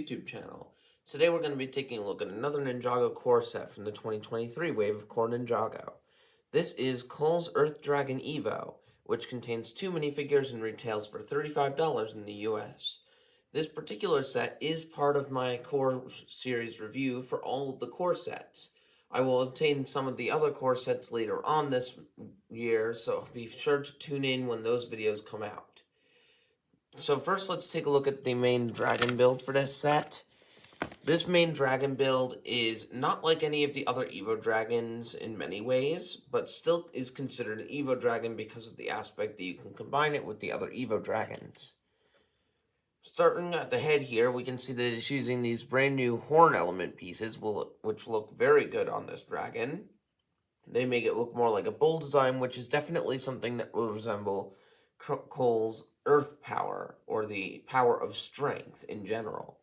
YouTube channel. Today we're going to be taking a look at another Ninjago core set from the 2023 wave of core Ninjago. This is Cole's Earth Dragon EVO, which contains 2 minifigures and retails for $35 in the US. This particular set is part of my core series review for all of the core sets. I will obtain some of the other core sets later on this year, so be sure to tune in when those videos come out. So first, let's take a look at the main dragon build for this set. This main dragon build is not like any of the other EVO dragons in many ways, but still is considered an EVO dragon because of the aspect that you can combine it with the other EVO dragons. Starting at the head here, we can see that it's using these brand new horn element pieces, which look very good on this dragon. They make it look more like a bull design, which is definitely something that will resemble Cole's Earth power, or the power of strength in general.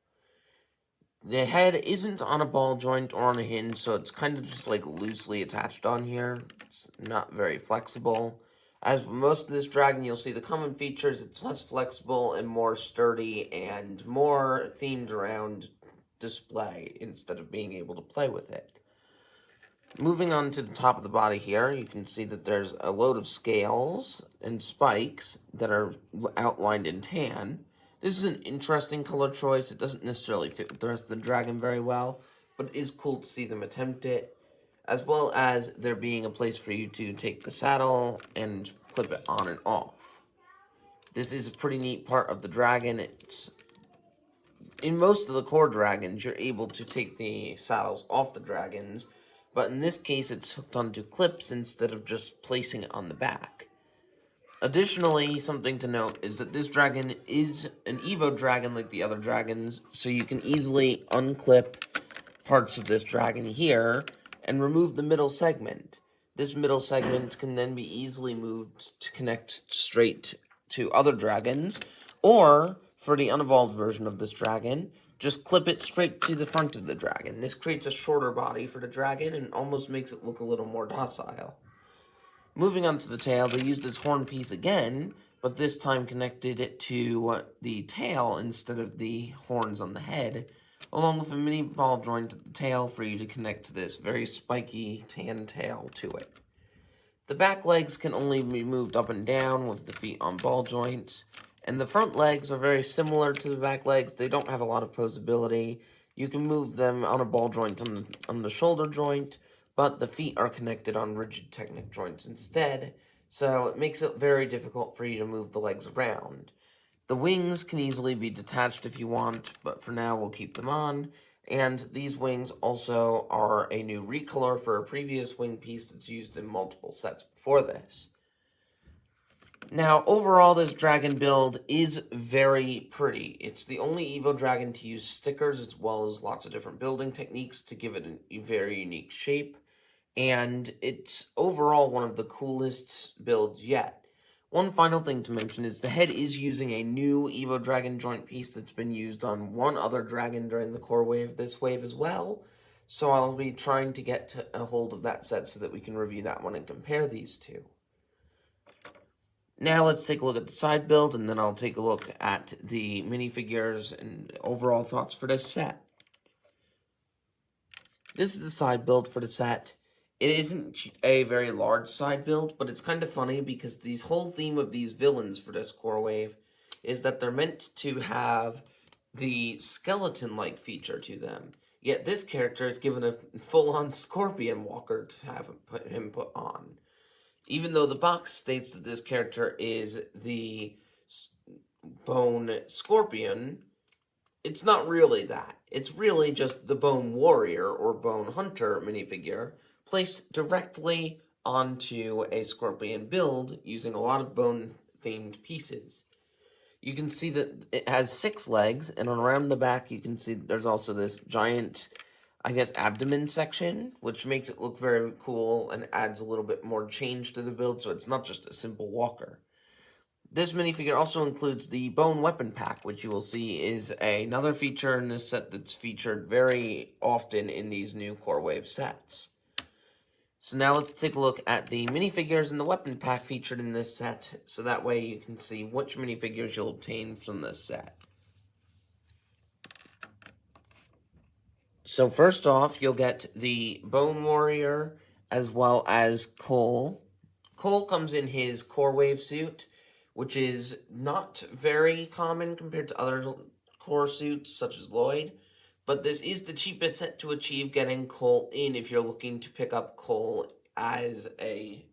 The head isn't on a ball joint or on a hinge, so it's kind of just like loosely attached on here. It's not very flexible. As with most of this dragon, you'll see the common features. It's less flexible and more sturdy and more themed around display instead of being able to play with it. Moving on to the top of the body here, you can see that there's a load of scales and spikes that are outlined in tan. This is an interesting color choice. It doesn't necessarily fit with the rest of the dragon very well, but it is cool to see them attempt it, as well as there being a place for you to take the saddle and clip it on and off. This is a pretty neat part of the dragon. In most of the core dragons, you're able to take the saddles off the dragons, but in this case, it's hooked onto clips instead of just placing it on the back. Additionally, something to note is that this dragon is an EVO dragon like the other dragons, so you can easily unclip parts of this dragon here and remove the middle segment. This middle segment can then be easily moved to connect straight to other dragons, or, for the unevolved version of this dragon, just clip it straight to the front of the dragon. This creates a shorter body for the dragon and almost makes it look a little more docile. Moving on to the tail, they used this horn piece again, but this time connected it to the tail instead of the horns on the head, along with a mini ball joint at the tail for you to connect this very spiky tan tail to it. The back legs can only be moved up and down with the feet on ball joints, and the front legs are very similar to the back legs. They don't have a lot of posability. You can move them on a ball joint on the shoulder joint, but the feet are connected on rigid Technic joints instead, so it makes it very difficult for you to move the legs around. The wings can easily be detached if you want, but for now we'll keep them on, and these wings also are a new recolor for a previous wing piece that's used in multiple sets before this. Now, overall, this dragon build is very pretty. It's the only EVO dragon to use stickers as well as lots of different building techniques to give it a very unique shape, and it's overall one of the coolest builds yet. One final thing to mention is the head is using a new EVO dragon joint piece that's been used on one other dragon during the core wave, this wave as well, so I'll be trying to get a hold of that set so that we can review that one and compare these two. Now let's take a look at the side build, and then I'll take a look at the minifigures and overall thoughts for this set. This is the side build for the set. It isn't a very large side build, but it's kind of funny because the whole theme of these villains for this core wave is that they're meant to have the skeleton-like feature to them. Yet this character is given a full-on scorpion walker to have him put on. Even though the box states that this character is the Bone Scorpion, it's not really that. It's really just the Bone Warrior or Bone Hunter minifigure placed directly onto a scorpion build using a lot of bone-themed pieces. You can see that it has 6 legs, and around the back you can see there's also this giant, abdomen section, which makes it look very cool and adds a little bit more change to the build, so it's not just a simple walker. This minifigure also includes the bone weapon pack, which you will see is another feature in this set that's featured very often in these new core wave sets. So now let's take a look at the minifigures and the weapon pack featured in this set, so that way you can see which minifigures you'll obtain from this set. So first off, you'll get the Bone Warrior as well as Cole. Cole comes in his Core Wave suit, which is not very common compared to other core suits such as Lloyd, but this is the cheapest set to achieve getting Cole in if you're looking to pick up Cole as a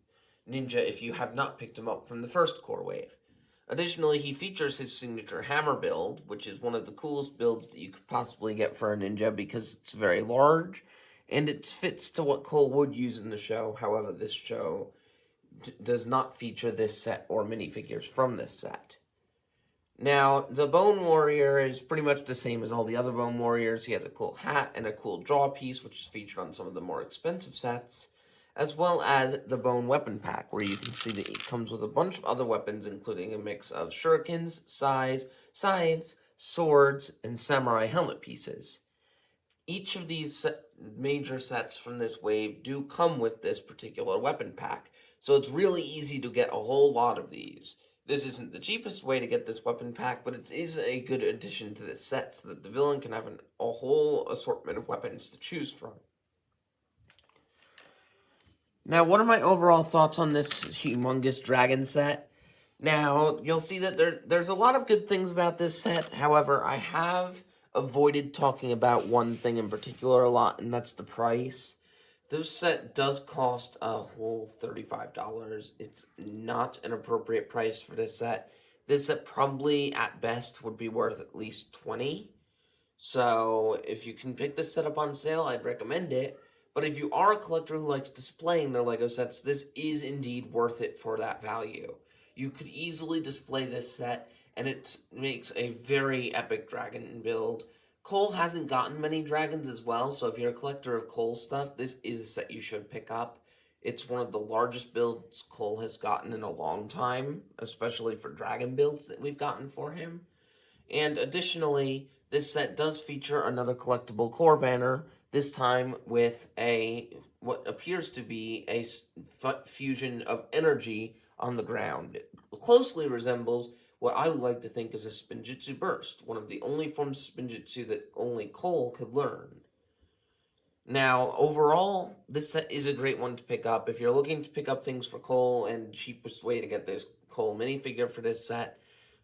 ninja if you have not picked him up from the first Core Wave. Additionally, he features his signature hammer build, which is one of the coolest builds that you could possibly get for a ninja because it's very large, and it fits to what Cole would use in the show. However, this show does not feature this set or minifigures from this set. Now, the Bone Warrior is pretty much the same as all the other Bone Warriors. He has a cool hat and a cool jaw piece, which is featured on some of the more expensive sets, as well as the Bone Weapon Pack, where you can see that it comes with a bunch of other weapons, including a mix of shurikens, scythes, swords, and samurai helmet pieces. Each of these major sets from this wave do come with this particular weapon pack, so it's really easy to get a whole lot of these. This isn't the cheapest way to get this weapon pack, but it is a good addition to this set so that the villain can have a whole assortment of weapons to choose from. Now, what are my overall thoughts on this humongous dragon set? Now, you'll see that there's a lot of good things about this set. However, I have avoided talking about one thing in particular a lot, and that's the price. This set does cost a whole $35. It's not an appropriate price for this set. This set probably, at best, would be worth at least $20. So, if you can pick this set up on sale, I'd recommend it. But if you are a collector who likes displaying their LEGO sets, this is indeed worth it for that value. You could easily display this set, and it makes a very epic dragon build. Cole hasn't gotten many dragons as well, so if you're a collector of Cole stuff, this is a set you should pick up. It's one of the largest builds Cole has gotten in a long time, especially for dragon builds that we've gotten for him. And additionally, this set does feature another collectible core banner, this time with what appears to be a fusion of energy on the ground. It closely resembles what I would like to think is a Spinjitzu Burst, one of the only forms of Spinjitzu that only Cole could learn. Now, overall, this set is a great one to pick up. If you're looking to pick up things for Cole, and cheapest way to get this Cole minifigure for this set.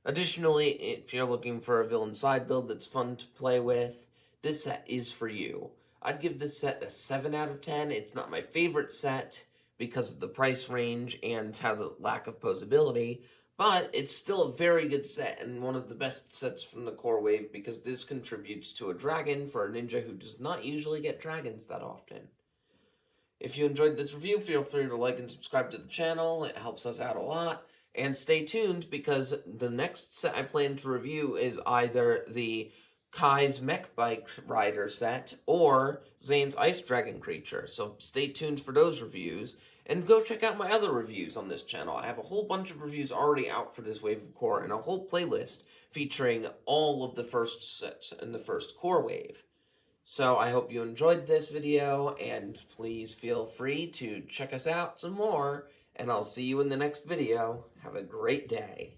Additionally, if you're looking for a villain side build that's fun to play with, this set is for you. I'd give this set a 7 out of 10. It's not my favorite set because of the price range and how the lack of posability, but it's still a very good set and one of the best sets from the core wave because this contributes to a dragon for a ninja who does not usually get dragons that often. If you enjoyed this review, feel free to like and subscribe to the channel. It helps us out a lot. And stay tuned because the next set I plan to review is either the Kai's Mech Bike Rider set or Zane's Ice Dragon Creature. So stay tuned for those reviews. And go check out my other reviews on this channel. I have a whole bunch of reviews already out for this Wave of Core and a whole playlist featuring all of the first sets in the first Core Wave. So I hope you enjoyed this video, and please feel free to check us out some more, and I'll see you in the next video. Have a great day.